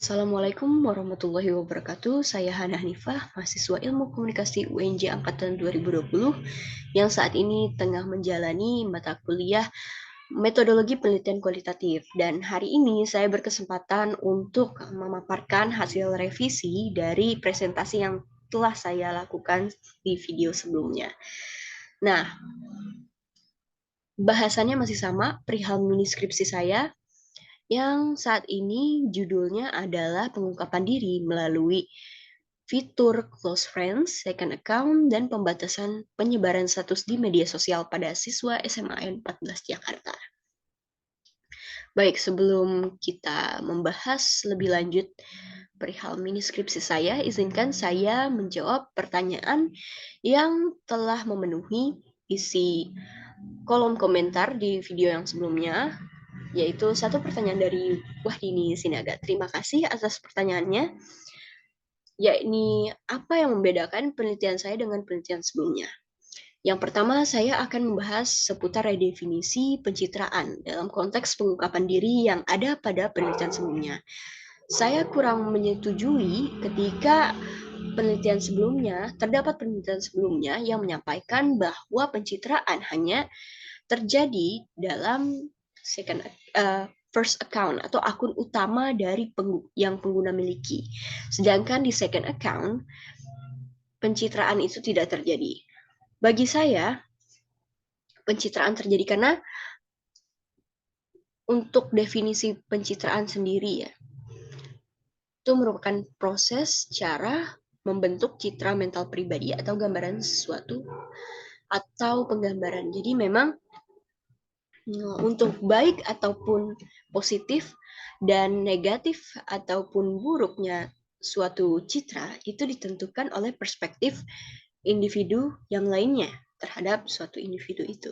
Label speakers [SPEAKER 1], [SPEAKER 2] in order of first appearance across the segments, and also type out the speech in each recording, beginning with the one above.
[SPEAKER 1] Assalamualaikum warahmatullahi wabarakatuh. Saya Hana Hanifah, mahasiswa Ilmu Komunikasi UNJ Angkatan 2020 yang saat ini tengah menjalani mata kuliah Metodologi Penelitian Kualitatif. Dan hari ini saya berkesempatan untuk memaparkan hasil revisi dari presentasi yang telah saya lakukan di video sebelumnya. Nah, bahasannya masih sama, perihal mini skripsi saya yang saat ini judulnya adalah pengungkapan diri melalui fitur close friends, second account, dan pembatasan penyebaran status di media sosial pada siswa SMAN 14 Jakarta. Baik, sebelum kita membahas lebih lanjut perihal mini skripsi saya, izinkan saya menjawab pertanyaan yang telah memenuhi isi kolom komentar di video yang sebelumnya, yaitu satu pertanyaan dari Wahdini Sinaga. Terima kasih atas pertanyaannya, yakni apa yang membedakan penelitian saya dengan penelitian sebelumnya. Yang pertama, saya akan membahas seputar redefinisi pencitraan dalam konteks pengungkapan diri yang ada pada penelitian sebelumnya. Saya kurang menyetujui ketika terdapat penelitian sebelumnya yang menyampaikan bahwa pencitraan hanya terjadi dalam first account atau akun utama dari yang pengguna miliki. Sedangkan di second account, pencitraan itu tidak terjadi. Bagi saya, pencitraan terjadi karena untuk definisi pencitraan sendiri ya, itu merupakan proses cara membentuk citra mental pribadi atau gambaran sesuatu atau penggambaran. Jadi memang untuk baik ataupun positif dan negatif ataupun buruknya suatu citra itu ditentukan oleh perspektif individu yang lainnya terhadap suatu individu itu.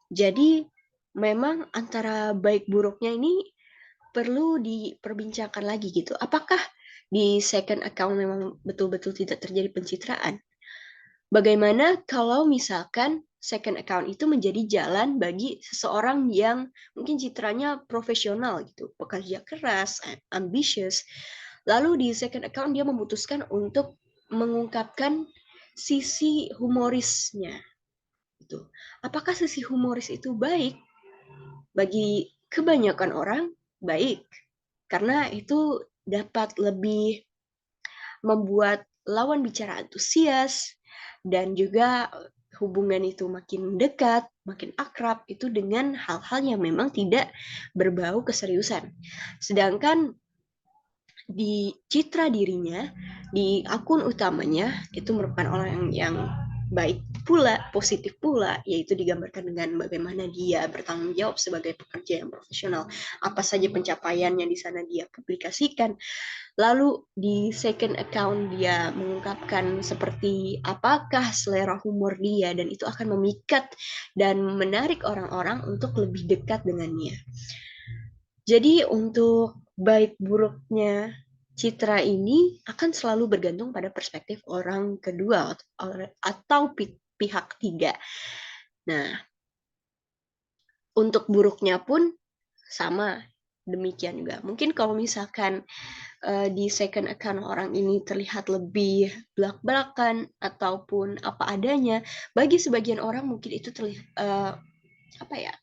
[SPEAKER 1] Jadi memang antara baik buruknya ini perlu diperbincangkan lagi gitu. Apakah di second account memang betul-betul tidak terjadi pencitraan? Bagaimana kalau misalkan second account itu menjadi jalan bagi seseorang yang mungkin citranya profesional gitu, pekerja keras, ambitious. Lalu di second account dia memutuskan untuk mengungkapkan sisi humorisnya gitu. Apakah sisi humoris itu baik? Bagi kebanyakan orang baik, karena itu dapat lebih membuat lawan bicara antusias dan juga hubungan itu makin dekat, makin akrab itu dengan hal-hal yang memang tidak berbau keseriusan. Sedangkan di citra dirinya, di akun utamanya itu merupakan orang yang baik pula, positif pula, yaitu digambarkan dengan bagaimana dia bertanggung jawab sebagai pekerja yang profesional, apa saja pencapaiannya di sana dia publikasikan. Lalu di second account dia mengungkapkan seperti apakah selera humor dia, dan itu akan memikat dan menarik orang-orang untuk lebih dekat dengannya. Jadi untuk baik buruknya citra ini akan selalu bergantung pada perspektif orang kedua atau pihak ketiga. Nah, untuk buruknya pun sama demikian juga. Mungkin kalau misalkan di second account orang ini terlihat lebih belak-belakan ataupun apa adanya, bagi sebagian orang mungkin itu terlihat apa ya,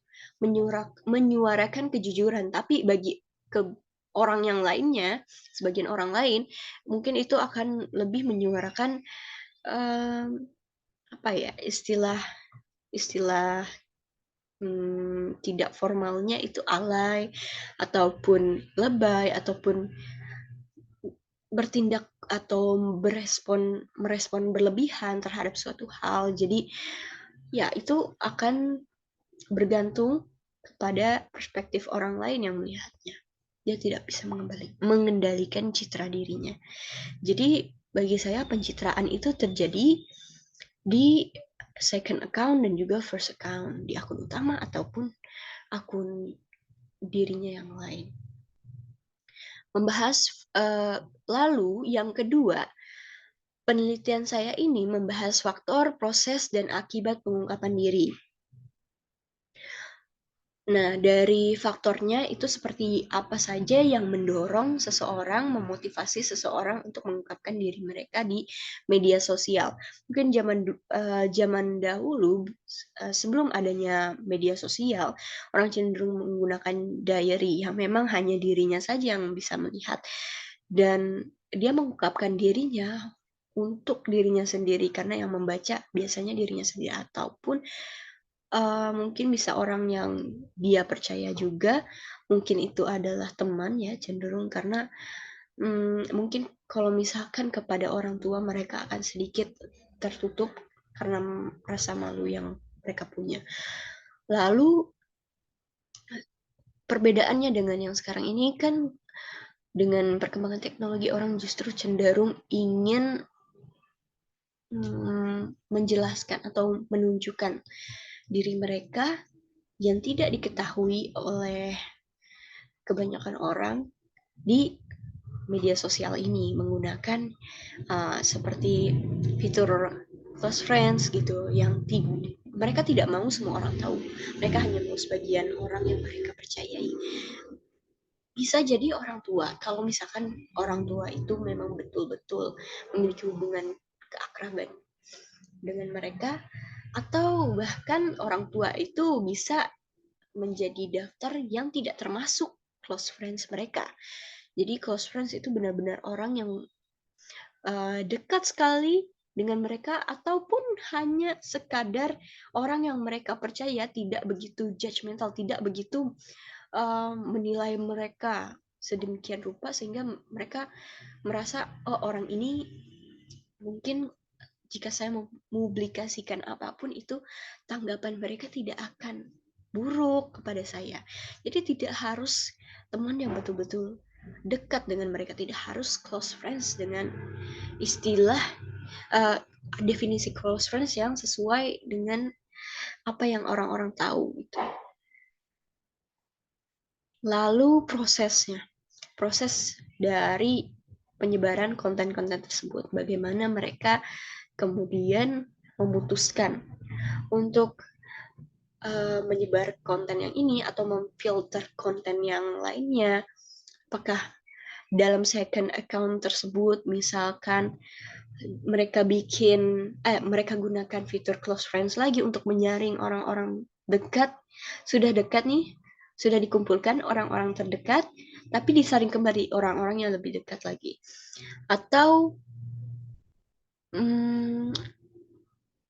[SPEAKER 1] menyuarakan kejujuran, tapi bagi ke orang yang lainnya, sebagian orang lain mungkin itu akan lebih menyuarakan apa ya, istilah tidak formalnya itu alay ataupun lebay ataupun bertindak atau merespon berlebihan terhadap suatu hal. Jadi ya itu akan bergantung kepada perspektif orang lain yang melihatnya. Dia tidak bisa mengendalikan citra dirinya. Jadi bagi saya pencitraan itu terjadi di second account dan juga first account, di akun utama ataupun akun dirinya yang lain. Lalu yang kedua, penelitian saya ini membahas faktor, proses, dan akibat pengungkapan diri. Nah, dari faktornya itu seperti apa saja yang mendorong seseorang, memotivasi seseorang untuk mengungkapkan diri mereka di media sosial. Mungkin zaman dahulu, sebelum adanya media sosial, orang cenderung menggunakan diary yang memang hanya dirinya saja yang bisa melihat. Dan dia mengungkapkan dirinya untuk dirinya sendiri, karena yang membaca biasanya dirinya sendiri, ataupun mungkin bisa orang yang dia percaya juga, mungkin itu adalah teman ya, cenderung karena, mungkin kalau misalkan kepada orang tua mereka akan sedikit tertutup karena rasa malu yang mereka punya. Lalu perbedaannya dengan yang sekarang ini kan, dengan perkembangan teknologi orang justru cenderung ingin, menjelaskan atau menunjukkan diri mereka yang tidak diketahui oleh kebanyakan orang di media sosial ini menggunakan seperti fitur close friends gitu, yang mereka tidak mau semua orang tahu, mereka hanya mau sebagian orang yang mereka percayai. Bisa jadi orang tua, kalau misalkan orang tua itu memang betul-betul memiliki hubungan keakraban dengan mereka, atau bahkan orang tua itu bisa menjadi daftar yang tidak termasuk close friends mereka. Jadi close friends itu benar-benar orang yang dekat sekali dengan mereka, ataupun hanya sekadar orang yang mereka percaya, tidak begitu judgmental, tidak begitu menilai mereka sedemikian rupa sehingga mereka merasa, oh orang ini mungkin jika saya mempublikasikan apapun itu, tanggapan mereka tidak akan buruk kepada saya. Jadi tidak harus teman yang betul-betul dekat dengan mereka, tidak harus close friends dengan istilah uh, definisi close friends yang sesuai dengan apa yang orang-orang tahu gitu. Lalu proses dari penyebaran konten-konten tersebut, bagaimana mereka kemudian memutuskan untuk menyebar konten yang ini atau memfilter konten yang lainnya. Apakah dalam second account tersebut misalkan mereka gunakan fitur close friends lagi untuk menyaring orang-orang dekat, sudah dekat nih, sudah dikumpulkan orang-orang terdekat, tapi disaring kembali orang-orang yang lebih dekat lagi. Atau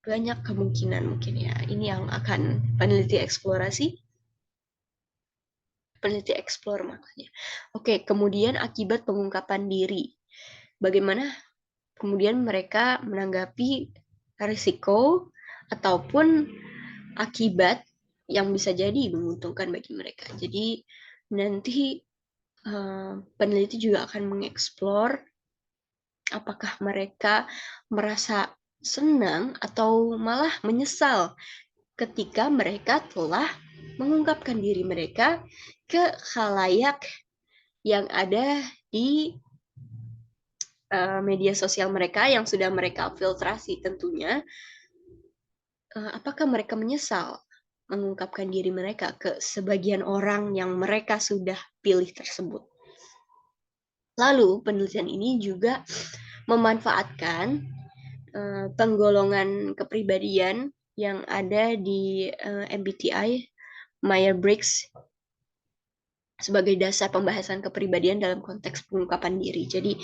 [SPEAKER 1] banyak kemungkinan mungkin ya, ini yang akan peneliti explore makanya. Oke, kemudian akibat pengungkapan diri. Bagaimana kemudian mereka menanggapi risiko ataupun akibat yang bisa jadi menguntungkan bagi mereka. Jadi nanti peneliti juga akan mengeksplor apakah mereka merasa senang atau malah menyesal ketika mereka telah mengungkapkan diri mereka ke khalayak yang ada di media sosial mereka yang sudah mereka filtrasi tentunya. Apakah mereka menyesal mengungkapkan diri mereka ke sebagian orang yang mereka sudah pilih tersebut. Lalu penelitian ini juga memanfaatkan penggolongan kepribadian yang ada di MBTI Myers-Briggs sebagai dasar pembahasan kepribadian dalam konteks pengungkapan diri. Jadi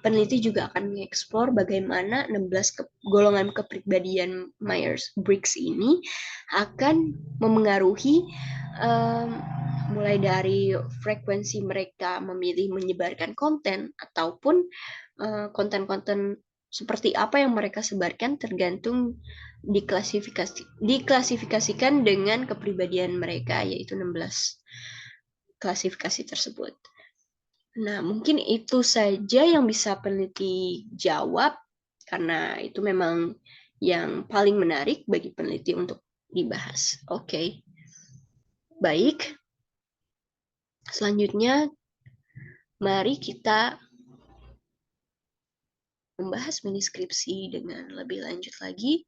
[SPEAKER 1] peneliti juga akan mengeksplor bagaimana 16 golongan kepribadian Myers-Briggs ini akan memengaruhi mulai dari frekuensi mereka memilih menyebarkan konten, ataupun konten-konten seperti apa yang mereka sebarkan tergantung diklasifikasikan dengan kepribadian mereka, yaitu 16 klasifikasi tersebut. Nah, mungkin itu saja yang bisa peneliti jawab, karena itu memang yang paling menarik bagi peneliti untuk dibahas. Oke. Baik. Selanjutnya, mari kita membahas mini skripsi dengan lebih lanjut lagi.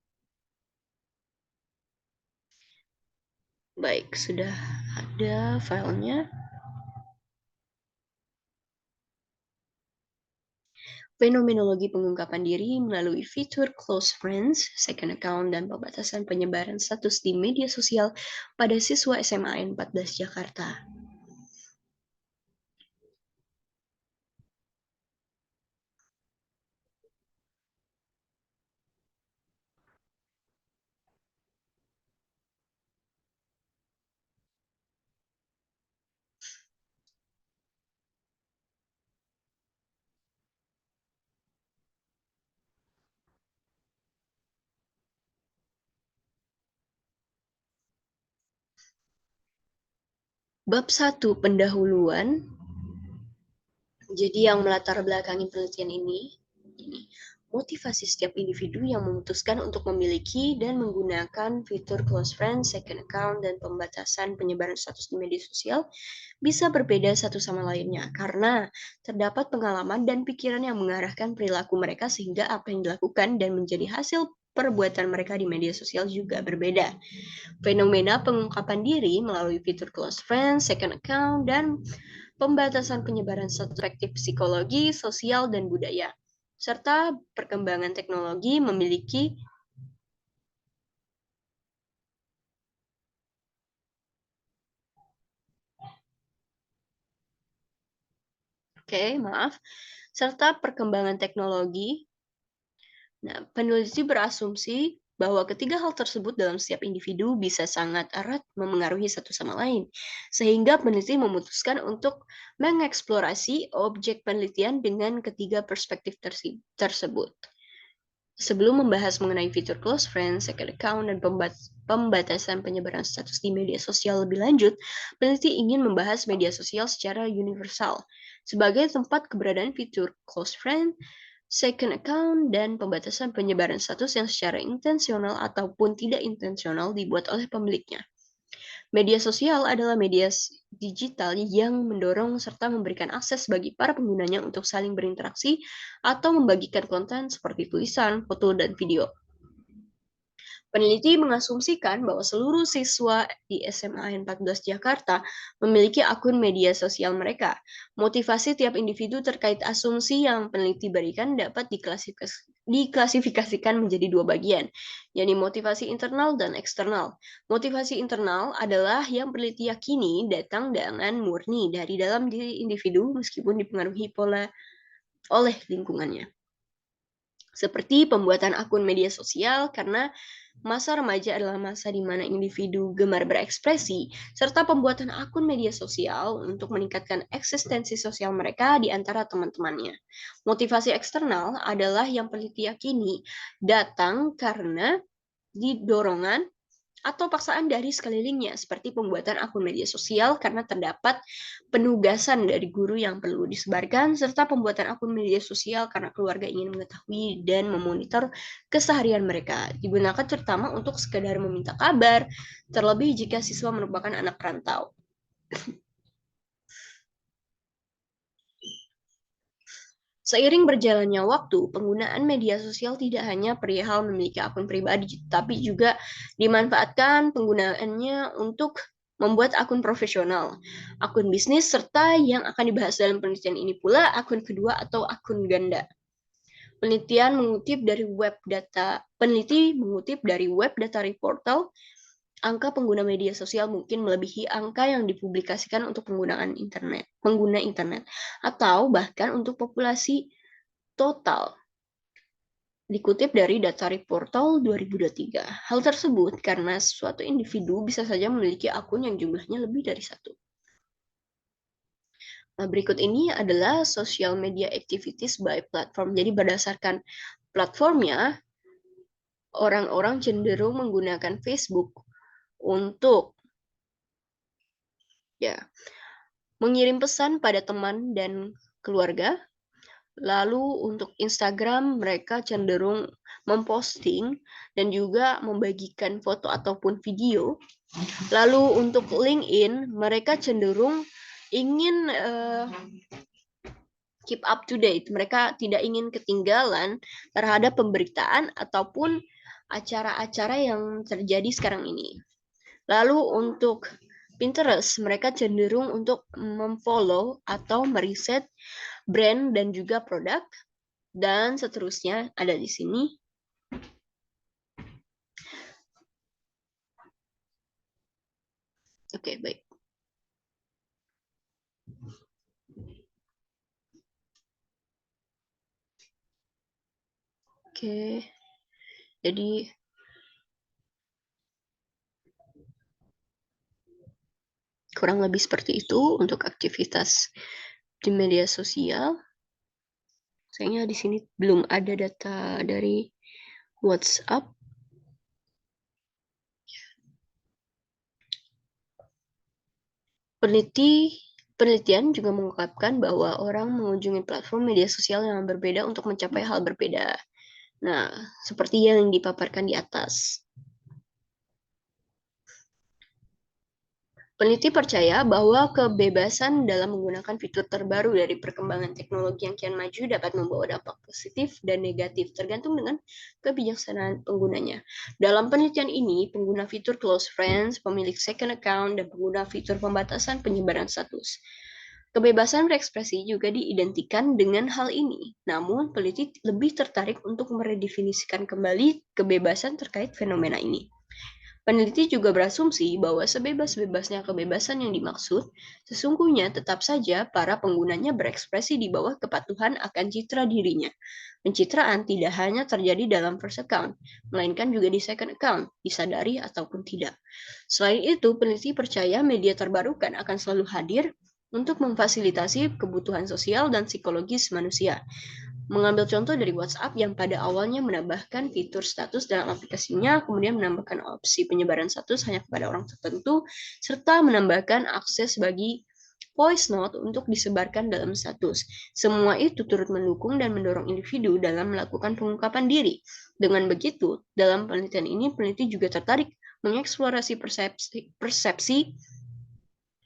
[SPEAKER 1] Baik, sudah ada filenya. Fenomenologi pengungkapan diri melalui fitur close friends, second account, dan pembatasan penyebaran status di media sosial pada siswa SMA N14 Jakarta. Bab 1 pendahuluan. Jadi yang melatar belakangi penelitian ini, motivasi setiap individu yang memutuskan untuk memiliki dan menggunakan fitur close friends, second account, dan pembatasan penyebaran status di media sosial bisa berbeda satu sama lainnya karena terdapat pengalaman dan pikiran yang mengarahkan perilaku mereka sehingga apa yang dilakukan dan menjadi hasil perbuatan mereka di media sosial juga berbeda. Fenomena pengungkapan diri melalui fitur close friends, second account, dan pembatasan penyebaran perspektif psikologi, sosial, dan budaya, serta perkembangan teknologi memiliki serta perkembangan teknologi. Nah, peneliti berasumsi bahwa ketiga hal tersebut dalam setiap individu bisa sangat erat memengaruhi satu sama lain, sehingga peneliti memutuskan untuk mengeksplorasi objek penelitian dengan ketiga perspektif tersebut. Sebelum membahas mengenai fitur close friends, second account, dan pembatasan penyebaran status di media sosial lebih lanjut, peneliti ingin membahas media sosial secara universal sebagai tempat keberadaan fitur close friend, second account, dan pembatasan penyebaran status yang secara intensional ataupun tidak intensional dibuat oleh pemiliknya. Media sosial adalah media digital yang mendorong serta memberikan akses bagi para penggunanya untuk saling berinteraksi atau membagikan konten seperti tulisan, foto, dan video. Peneliti mengasumsikan bahwa seluruh siswa di SMA N14 Jakarta memiliki akun media sosial mereka. Motivasi tiap individu terkait asumsi yang peneliti berikan dapat diklasifikasikan menjadi dua bagian, yakni motivasi internal dan eksternal. Motivasi internal adalah yang peneliti yakini datang dengan murni dari dalam diri individu meskipun dipengaruhi oleh lingkungannya. Seperti pembuatan akun media sosial karena masa remaja adalah masa di mana individu gemar berekspresi, serta pembuatan akun media sosial untuk meningkatkan eksistensi sosial mereka di antara teman-temannya. Motivasi eksternal adalah yang peneliti yakini datang karena dorongan atau paksaan dari sekelilingnya, seperti pembuatan akun media sosial karena terdapat penugasan dari guru yang perlu disebarkan, serta pembuatan akun media sosial karena keluarga ingin mengetahui dan memonitor keseharian mereka. Digunakan terutama untuk sekedar meminta kabar, terlebih jika siswa merupakan anak rantau. Seiring berjalannya waktu, penggunaan media sosial tidak hanya perihal memiliki akun pribadi, tapi juga dimanfaatkan penggunaannya untuk membuat akun profesional, akun bisnis, serta yang akan dibahas dalam penelitian ini pula akun kedua atau akun ganda. Peneliti mengutip dari web data reportal, angka pengguna media sosial mungkin melebihi angka yang dipublikasikan untuk pengguna internet, atau bahkan untuk populasi total. Dikutip dari data Reportal 2023. Hal tersebut karena suatu individu bisa saja memiliki akun yang jumlahnya lebih dari satu. Nah, berikut ini adalah social media activities by platform. Jadi berdasarkan platformnya, orang-orang cenderung menggunakan Facebook untuk mengirim pesan pada teman dan keluarga. Lalu untuk Instagram mereka cenderung memposting dan juga membagikan foto ataupun video. Lalu untuk LinkedIn mereka cenderung ingin keep up to date. Mereka tidak ingin ketinggalan terhadap pemberitaan ataupun acara-acara yang terjadi sekarang ini. Lalu untuk Pinterest, mereka cenderung untuk memfollow atau meriset brand dan juga produk, dan seterusnya ada di sini. Oke, baik. Oke, jadi kurang lebih seperti itu untuk aktivitas di media sosial. Sayangnya di sini belum ada data dari WhatsApp. Penelitian juga mengungkapkan bahwa orang mengunjungi platform media sosial yang berbeda untuk mencapai hal berbeda. Nah, seperti yang dipaparkan di atas. Peneliti percaya bahwa kebebasan dalam menggunakan fitur terbaru dari perkembangan teknologi yang kian maju dapat membawa dampak positif dan negatif tergantung dengan kebijaksanaan penggunanya. Dalam penelitian ini, pengguna fitur close friends, pemilik second account, dan pengguna fitur pembatasan penyebaran status. Kebebasan berekspresi juga diidentikan dengan hal ini. Namun, peneliti lebih tertarik untuk meredefinisikan kembali kebebasan terkait fenomena ini. Peneliti juga berasumsi bahwa sebebas-bebasnya kebebasan yang dimaksud, sesungguhnya tetap saja para penggunanya berekspresi di bawah kepatuhan akan citra dirinya. Pencitraan tidak hanya terjadi dalam first account, melainkan juga di second account, disadari ataupun tidak. Selain itu, peneliti percaya media terbarukan akan selalu hadir untuk memfasilitasi kebutuhan sosial dan psikologis manusia. Mengambil contoh dari WhatsApp yang pada awalnya menambahkan fitur status dalam aplikasinya, kemudian menambahkan opsi penyebaran status hanya kepada orang tertentu, serta menambahkan akses bagi voice note untuk disebarkan dalam status. Semua itu turut mendukung dan mendorong individu dalam melakukan pengungkapan diri. Dengan begitu, dalam penelitian ini, peneliti juga tertarik mengeksplorasi persepsi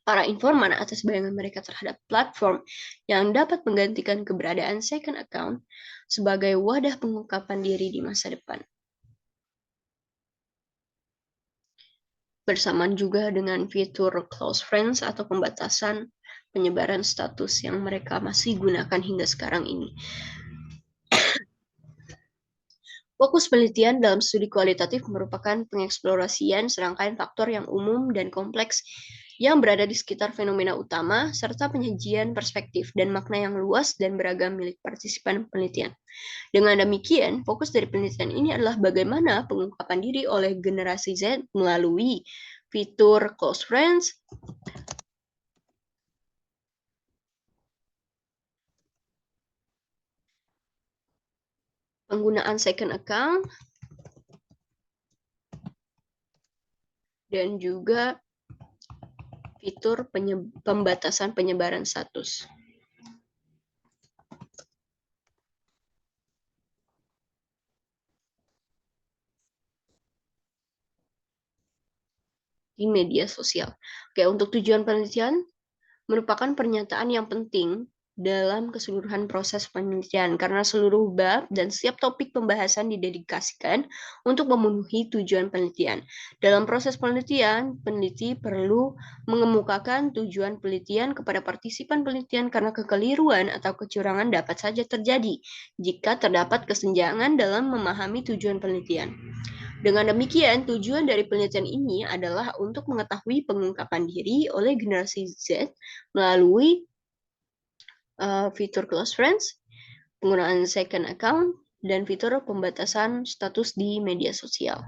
[SPEAKER 1] para informan atas bayangan mereka terhadap platform yang dapat menggantikan keberadaan second account sebagai wadah pengungkapan diri di masa depan. Bersamaan juga dengan fitur close friends atau pembatasan penyebaran status yang mereka masih gunakan hingga sekarang ini. Fokus penelitian dalam studi kualitatif merupakan pengeksplorasian serangkaian faktor yang umum dan kompleks yang berada di sekitar fenomena utama, serta penyajian perspektif dan makna yang luas dan beragam milik partisipan penelitian. Dengan demikian, fokus dari penelitian ini adalah bagaimana pengungkapan diri oleh generasi Z melalui fitur close friends, penggunaan second account, dan juga fitur pembatasan penyebaran status di media sosial. Oke, untuk tujuan penelitian merupakan pernyataan yang penting dalam keseluruhan proses penelitian karena seluruh bab dan setiap topik pembahasan didedikasikan untuk memenuhi tujuan penelitian. Dalam proses penelitian, peneliti perlu mengemukakan tujuan penelitian kepada partisipan penelitian karena kekeliruan atau kecurangan dapat saja terjadi jika terdapat kesenjangan dalam memahami tujuan penelitian. Dengan demikian, tujuan dari penelitian ini adalah untuk mengetahui pengungkapan diri oleh generasi Z melalui fitur close friends, penggunaan second account, dan fitur pembatasan status di media sosial.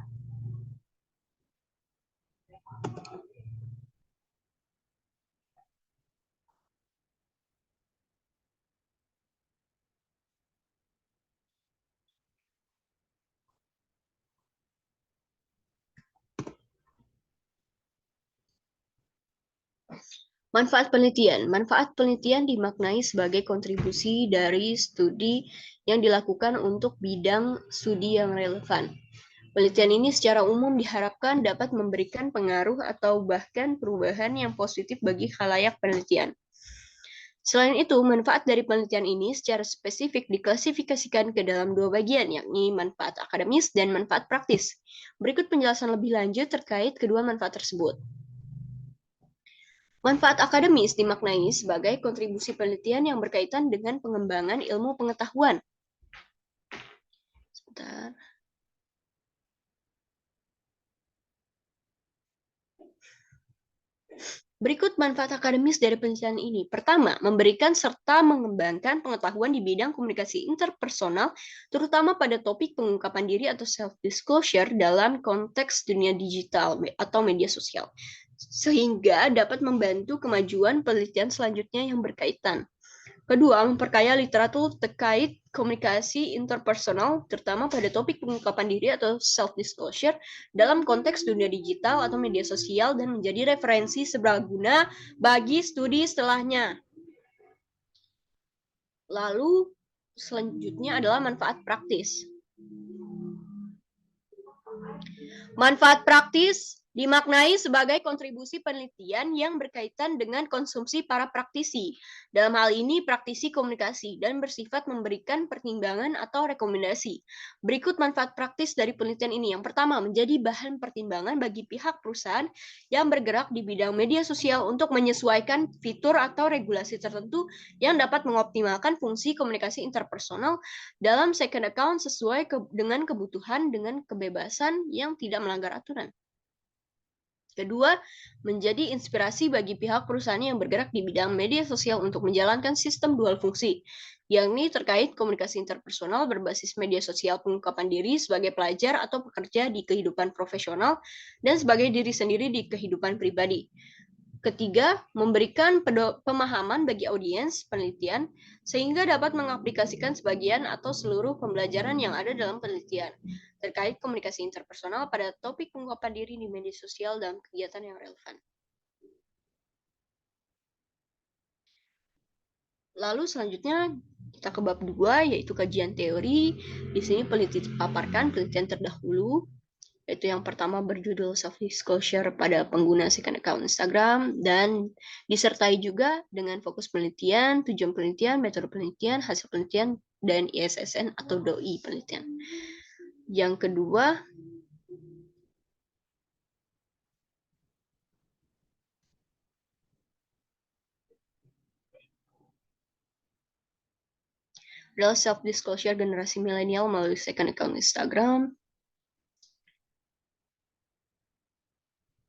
[SPEAKER 1] Manfaat penelitian. Manfaat penelitian dimaknai sebagai kontribusi dari studi yang dilakukan untuk bidang studi yang relevan. Penelitian ini secara umum diharapkan dapat memberikan pengaruh atau bahkan perubahan yang positif bagi khalayak penelitian. Selain itu, manfaat dari penelitian ini secara spesifik diklasifikasikan ke dalam dua bagian, yakni manfaat akademis dan manfaat praktis. Berikut penjelasan lebih lanjut terkait kedua manfaat tersebut. Manfaat akademis dimaknai sebagai kontribusi penelitian yang berkaitan dengan pengembangan ilmu pengetahuan. Sebentar. Berikut manfaat akademis dari penelitian ini. Pertama, memberikan serta mengembangkan pengetahuan di bidang komunikasi interpersonal, terutama pada topik pengungkapan diri atau self-disclosure dalam konteks dunia digital atau media sosial, sehingga dapat membantu kemajuan penelitian selanjutnya yang berkaitan. Kedua, memperkaya literatur terkait komunikasi interpersonal, terutama pada topik pengungkapan diri atau self-disclosure dalam konteks dunia digital atau media sosial dan menjadi referensi seberguna bagi studi setelahnya. Lalu, selanjutnya adalah manfaat praktis. Manfaat praktis dimaknai sebagai kontribusi penelitian yang berkaitan dengan konsumsi para praktisi. Dalam hal ini, praktisi komunikasi dan bersifat memberikan pertimbangan atau rekomendasi. Berikut manfaat praktis dari penelitian ini. Yang pertama, menjadi bahan pertimbangan bagi pihak perusahaan yang bergerak di bidang media sosial untuk menyesuaikan fitur atau regulasi tertentu yang dapat mengoptimalkan fungsi komunikasi interpersonal dalam second account sesuai dengan kebutuhan dengan kebebasan yang tidak melanggar aturan. Kedua, menjadi inspirasi bagi pihak perusahaan yang bergerak di bidang media sosial untuk menjalankan sistem dual fungsi, yakni terkait komunikasi interpersonal berbasis media sosial pengungkapan diri sebagai pelajar atau pekerja di kehidupan profesional dan sebagai diri sendiri di kehidupan pribadi. Ketiga, memberikan pemahaman bagi audiens penelitian sehingga dapat mengaplikasikan sebagian atau seluruh pembelajaran yang ada dalam penelitian terkait komunikasi interpersonal pada topik pengungkapan diri di media sosial dalam kegiatan yang relevan. Lalu selanjutnya kita ke bab 2, yaitu kajian teori. Di sini peneliti paparkan penelitian terdahulu, yaitu yang pertama berjudul self-disclosure pada pengguna second account Instagram, dan disertai juga dengan fokus penelitian, tujuan penelitian, metode penelitian, hasil penelitian, dan ISSN atau DOI penelitian. Yang kedua, adalah self-disclosure generasi milenial melalui second account Instagram.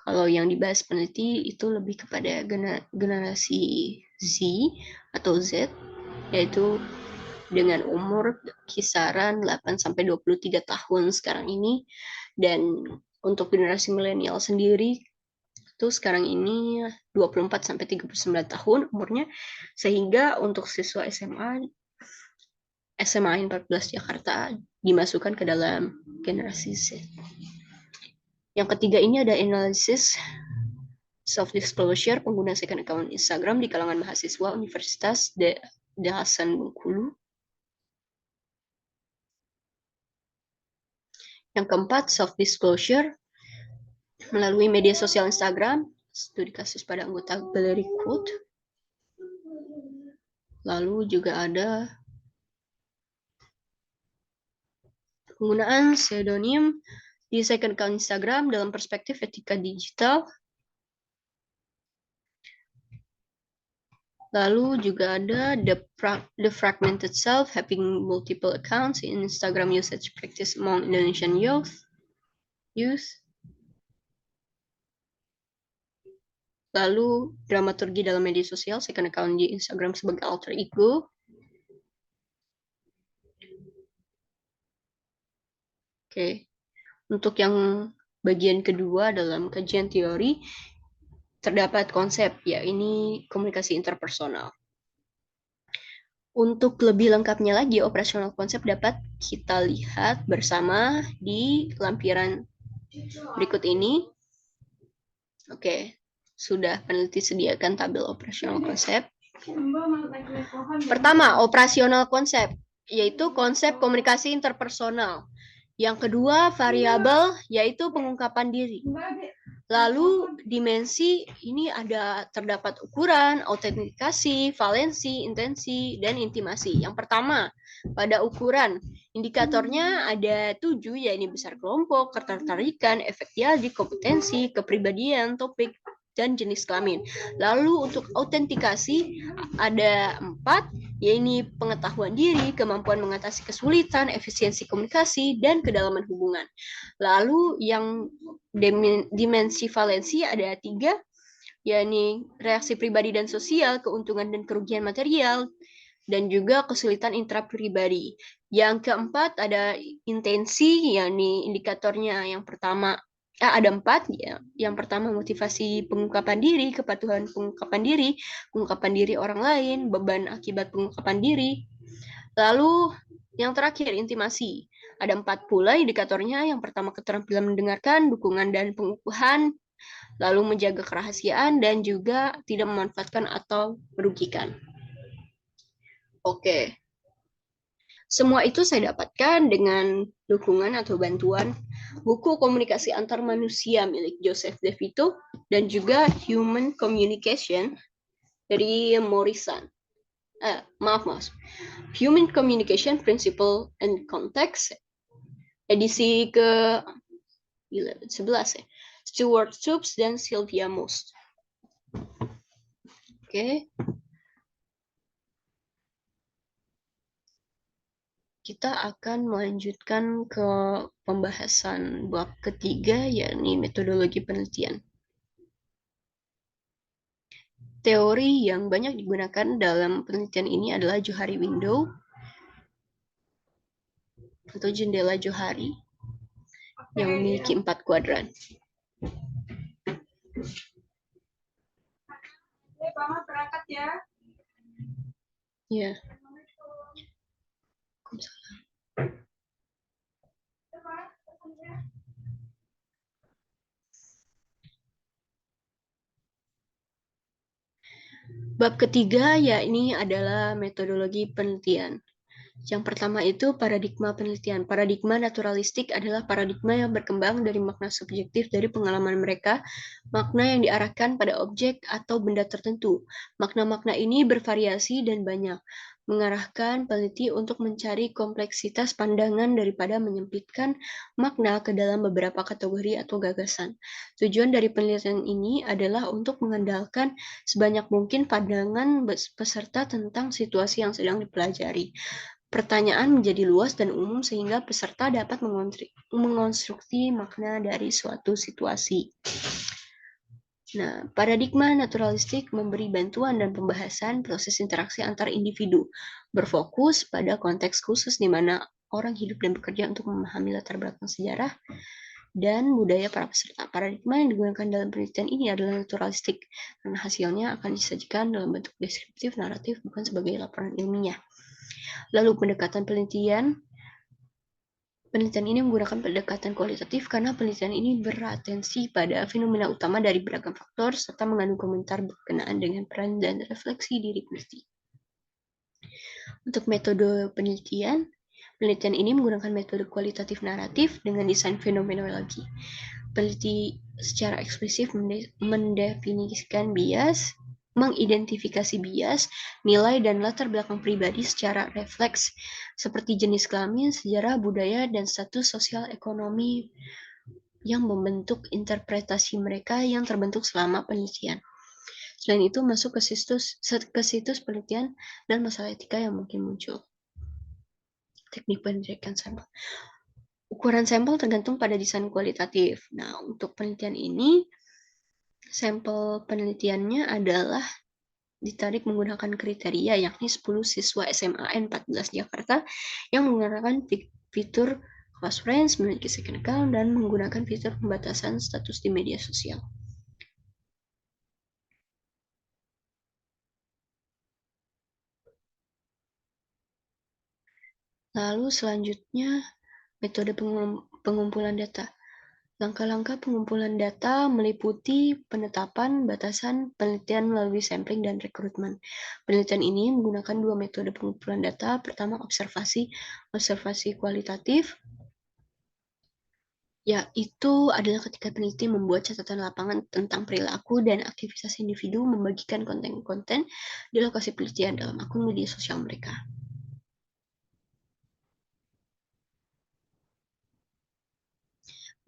[SPEAKER 1] Kalau yang dibahas peneliti itu lebih kepada generasi Z atau Z, yaitu dengan umur kisaran 8-23 tahun sekarang ini. Dan untuk generasi milenial sendiri itu sekarang ini 24-39 tahun umurnya, sehingga untuk siswa SMA 14 Jakarta dimasukkan ke dalam generasi Z. Yang ketiga ini ada analisis self-disclosure pengguna second account Instagram di kalangan mahasiswa Universitas De Hasan Bengkulu. Yang keempat, self-disclosure melalui media sosial Instagram, studi kasus pada anggota Gallery Code. Lalu juga ada penggunaan pseudonym di second account Instagram dalam perspektif etika digital. Lalu juga ada the fragmented self, having multiple accounts in Instagram usage practice among Indonesian youth. Lalu dramaturgi dalam media sosial, second account di Instagram sebagai alter ego. Oke. Untuk yang bagian kedua dalam kajian teori, terdapat konsep, ya ini komunikasi interpersonal. Untuk lebih lengkapnya lagi, operasional konsep dapat kita lihat bersama di lampiran berikut ini. Oke, sudah peneliti sediakan tabel operasional konsep. Pertama, operasional konsep, yaitu konsep komunikasi interpersonal. Yang kedua, variabel, yaitu pengungkapan diri. Lalu dimensi ini terdapat ukuran, autentikasi, valensi, intensi, dan intimasi. Yang pertama, pada ukuran, indikatornya ada 7, yaitu besar kelompok, ketertarikan, efek dialog, kompetensi, kepribadian, topik, dan jenis kelamin. Lalu untuk autentikasi ada 4, yaitu pengetahuan diri, kemampuan mengatasi kesulitan, efisiensi komunikasi, dan kedalaman hubungan. Lalu yang dimensi valensi ada 3, yakni reaksi pribadi dan sosial, keuntungan dan kerugian material, dan juga kesulitan intrapribadi. Yang keempat ada intensi, yakni indikatornya yang pertama ada 4 ya. Yang pertama motivasi pengungkapan diri, kepatuhan pengungkapan diri orang lain, beban akibat pengungkapan diri. Lalu yang terakhir intimasi. Ada 4 pula indikatornya. Yang pertama keterampilan mendengarkan, dukungan dan pengukuhan, lalu menjaga kerahasiaan, dan juga tidak memanfaatkan atau merugikan. Oke. Semua itu saya dapatkan dengan dukungan atau bantuan buku Komunikasi Antar Manusia milik Joseph DeVito dan juga Human Communication dari Morrison. Maaf. Human Communication Principle and Context edisi ke 11 ya. Stuart Stubbs dan Sylvia Most. Oke. Kita akan melanjutkan ke pembahasan bab ketiga, yakni metodologi penelitian. Teori yang banyak digunakan dalam penelitian ini adalah Johari window atau jendela Johari yang memiliki 4 kuadran.
[SPEAKER 2] Berangkat ya.
[SPEAKER 1] Ya. Bab ketiga yakni adalah metodologi penelitian. Yang pertama itu paradigma penelitian. Paradigma naturalistik adalah paradigma yang berkembang dari makna subjektif dari pengalaman mereka, makna yang diarahkan pada objek atau benda tertentu. Makna-makna ini bervariasi dan banyak, mengarahkan peneliti untuk mencari kompleksitas pandangan daripada menyempitkan makna ke dalam beberapa kategori atau gagasan. Tujuan dari penelitian ini adalah untuk mengandalkan sebanyak mungkin pandangan peserta tentang situasi yang sedang dipelajari. Pertanyaan menjadi luas dan umum sehingga peserta dapat mengonstruksi makna dari suatu situasi. Nah, paradigma naturalistik memberi bantuan dan pembahasan proses interaksi antar individu, berfokus pada konteks khusus di mana orang hidup dan bekerja untuk memahami latar belakang sejarah dan budaya para peserta. Paradigma yang digunakan dalam penelitian ini adalah naturalistik, karena hasilnya akan disajikan dalam bentuk deskriptif, naratif, bukan sebagai laporan ilmiah. Lalu pendekatan penelitian ini menggunakan pendekatan kualitatif karena penelitian ini beratensi pada fenomena utama dari beragam faktor serta mengandung komentar berkenaan dengan peran dan refleksi diri peneliti. Untuk metode penelitian ini menggunakan metode kualitatif naratif dengan desain fenomenologi. Peneliti secara eksplisit mendefinisikan bias, mengidentifikasi bias, nilai, dan latar belakang pribadi secara refleks, seperti jenis kelamin, sejarah, budaya, dan status sosial ekonomi yang membentuk interpretasi mereka yang terbentuk selama penelitian. Selain itu, masuk ke situs penelitian dan masalah etika yang mungkin muncul. Teknik penelitian sampel. Ukuran sampel tergantung pada desain kualitatif. Nah, untuk penelitian ini, sampel penelitiannya adalah ditarik menggunakan kriteria yakni 10 siswa SMA N14 Jakarta yang menggunakan fitur class range, memiliki second account, dan menggunakan fitur pembatasan status di media sosial. Lalu selanjutnya metode pengumpulan data. Langkah-langkah pengumpulan data meliputi penetapan batasan penelitian melalui sampling dan rekrutmen. Penelitian ini menggunakan 2 metode pengumpulan data. Pertama, observasi kualitatif. Yaitu adalah ketika peneliti membuat catatan lapangan tentang perilaku dan aktivitas individu membagikan konten-konten di lokasi penelitian dalam akun media sosial mereka.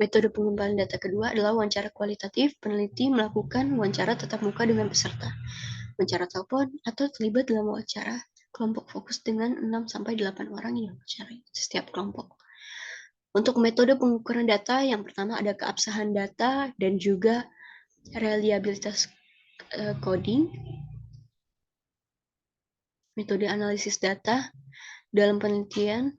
[SPEAKER 1] Metode pengumpulan data kedua adalah wawancara kualitatif. Peneliti melakukan wawancara tatap muka dengan peserta, wawancara telepon, atau terlibat dalam wawancara kelompok fokus dengan 6-8 orang yang wawancara setiap kelompok. Untuk metode pengukuran data, yang pertama ada keabsahan data dan juga reliabilitas coding. Metode analisis data dalam penelitian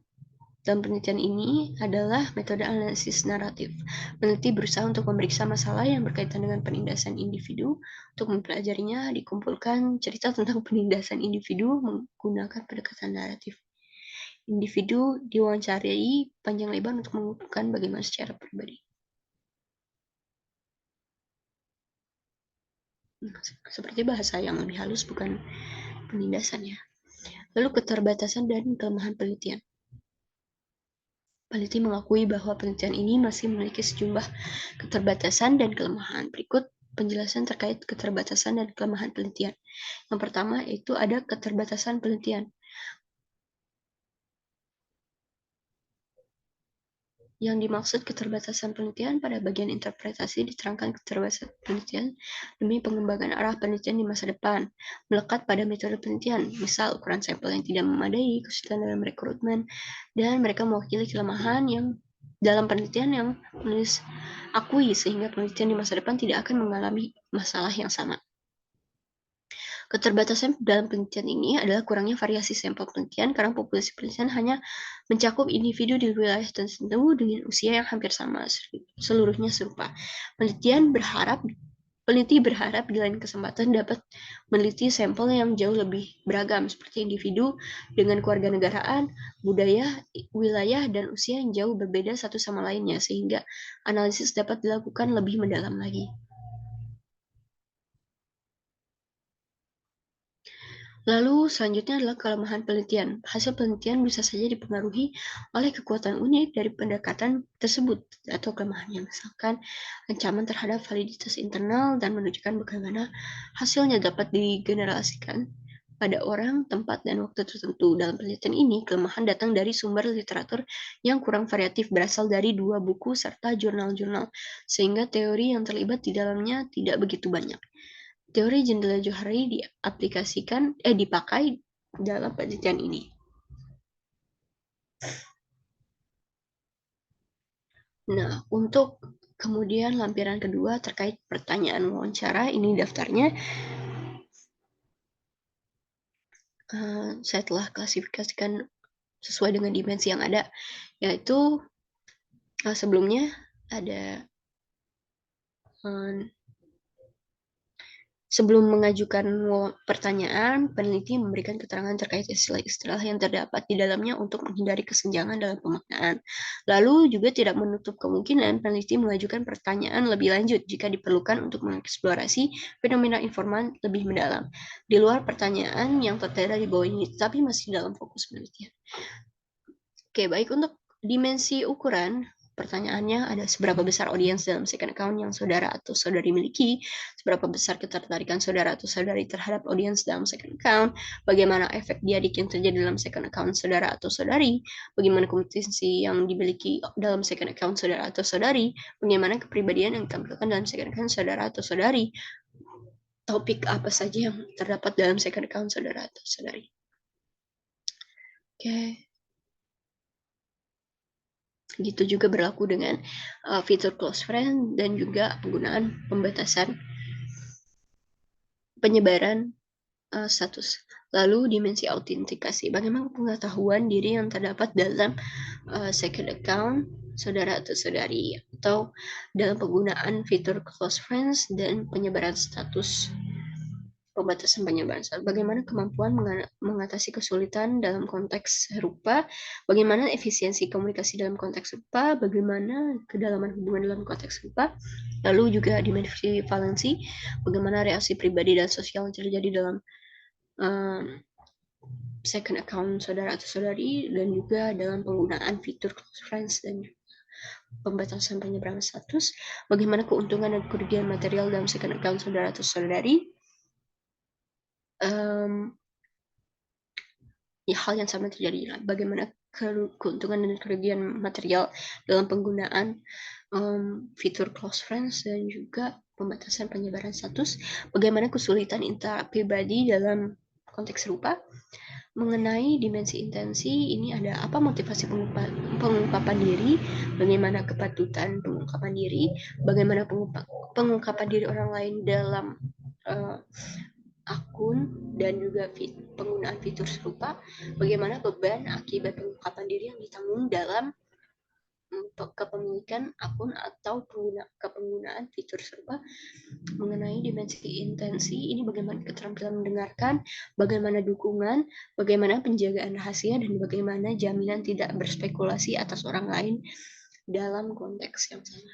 [SPEAKER 1] ini adalah metode analisis naratif. Peneliti berusaha untuk memeriksa masalah yang berkaitan dengan penindasan individu. Untuk mempelajarinya, dikumpulkan cerita tentang penindasan individu menggunakan pendekatan naratif. Individu diwawancarai panjang lebar untuk mengumpulkan bagaimana secara pribadi. Seperti bahasa yang lebih halus, bukan penindasan ya. Lalu keterbatasan dan kelemahan penelitian. Peneliti mengakui bahwa penelitian ini masih memiliki sejumlah keterbatasan dan kelemahan. Berikut penjelasan terkait keterbatasan dan kelemahan penelitian. Yang pertama, itu ada keterbatasan penelitian. Yang dimaksud keterbatasan penelitian pada bagian interpretasi diterangkan keterbatasan penelitian demi pengembangan arah penelitian di masa depan, melekat pada metode penelitian, misal ukuran sampel yang tidak memadai, kesulitan dalam rekrutmen, dan mereka mewakili kelemahan yang dalam penelitian yang penulis akui, sehingga penelitian di masa depan tidak akan mengalami masalah yang sama. Keterbatasan dalam penelitian ini adalah kurangnya variasi sampel penelitian karena populasi penelitian hanya mencakup individu di wilayah tertentu dengan usia yang hampir sama, seluruhnya serupa. Peneliti berharap di lain kesempatan dapat meneliti sampel yang jauh lebih beragam, seperti individu dengan kewarganegaraan, budaya, wilayah, dan usia yang jauh berbeda satu sama lainnya, sehingga analisis dapat dilakukan lebih mendalam lagi. Lalu selanjutnya adalah kelemahan penelitian. Hasil penelitian bisa saja dipengaruhi oleh kekuatan unik dari pendekatan tersebut atau kelemahannya, misalkan ancaman terhadap validitas internal dan menunjukkan bagaimana hasilnya dapat digeneralisasikan pada orang, tempat, dan waktu tertentu. Dalam penelitian ini, kelemahan datang dari sumber literatur yang kurang variatif, berasal dari 2 buku serta jurnal-jurnal, sehingga teori yang terlibat di dalamnya tidak begitu banyak. Teori jendela Johari dipakai dalam penelitian ini. Nah, untuk kemudian lampiran kedua terkait pertanyaan wawancara, ini daftarnya. Saya telah klasifikasikan sesuai dengan dimensi yang ada, yaitu sebelumnya ada sebelum mengajukan pertanyaan, peneliti memberikan keterangan terkait istilah-istilah yang terdapat di dalamnya untuk menghindari kesenjangan dalam pemaknaan. Lalu juga tidak menutup kemungkinan peneliti mengajukan pertanyaan lebih lanjut jika diperlukan untuk mengeksplorasi fenomena informan lebih mendalam, di luar pertanyaan yang tertera di bawah ini, tapi masih dalam fokus penelitian. Oke, baik, untuk dimensi ukuran, pertanyaannya ada seberapa besar audiens dalam second account yang saudara atau saudari miliki, seberapa besar ketertarikan saudara atau saudari terhadap audiens dalam second account, bagaimana efek diadik yang terjadi dalam second account saudara atau saudari, bagaimana kompetensi yang dimiliki dalam second account saudara atau saudari, bagaimana kepribadian yang ditampilkan dalam second account saudara atau saudari, topik apa saja yang terdapat dalam second account saudara atau saudari. Oke. Gitu juga berlaku dengan fitur close friend dan juga penggunaan pembatasan penyebaran status. Lalu dimensi autentikasi. Bagaimana pengetahuan diri yang terdapat dalam second account saudara atau saudari, atau dalam penggunaan fitur close friends dan penyebaran status. Pembatasan penyebaran status. Bagaimana kemampuan mengatasi kesulitan dalam konteks serupa, bagaimana efisiensi komunikasi dalam konteks serupa, bagaimana kedalaman hubungan dalam konteks serupa, lalu juga dimensi valensi, bagaimana reaksi pribadi dan sosial yang terjadi dalam second account saudara atau saudari, dan juga dalam penggunaan fitur close friends dan pembatasan penyeberangan status, bagaimana keuntungan dan kerugian material dalam second account saudara atau saudari. Ya, hal yang sama terjadi. Bagaimana keuntungan dan kerugian material dalam penggunaan fitur close friends dan juga pembatasan penyebaran status. Bagaimana kesulitan intrapribadi dalam konteks serupa. Mengenai dimensi intensi, ini ada apa motivasi pengungkapan diri, bagaimana kepatutan pengungkapan diri, bagaimana pengungkapan diri orang lain dalam akun dan juga penggunaan fitur serupa, bagaimana beban akibat pengungkapan diri yang ditanggung dalam kepemilikan akun atau kepenggunaan fitur serupa. Mengenai dimensi intensi, ini bagaimana keterampilan mendengarkan, bagaimana dukungan, bagaimana penjagaan rahasia, dan bagaimana jaminan tidak berspekulasi atas orang lain dalam konteks yang sama.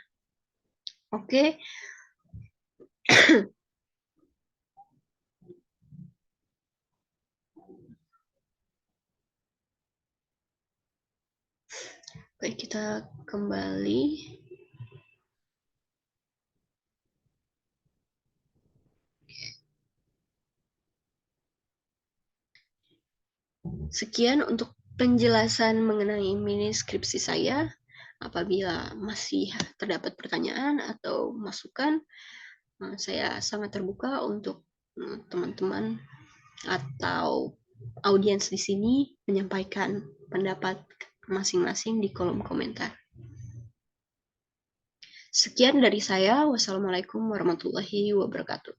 [SPEAKER 1] Oke. Baik, kita kembali. Sekian untuk penjelasan mengenai mini skripsi saya. Apabila masih terdapat pertanyaan atau masukan, saya sangat terbuka untuk teman-teman atau audiens di sini menyampaikan pendapat masing-masing di kolom komentar. Sekian dari saya. Wassalamualaikum warahmatullahi wabarakatuh.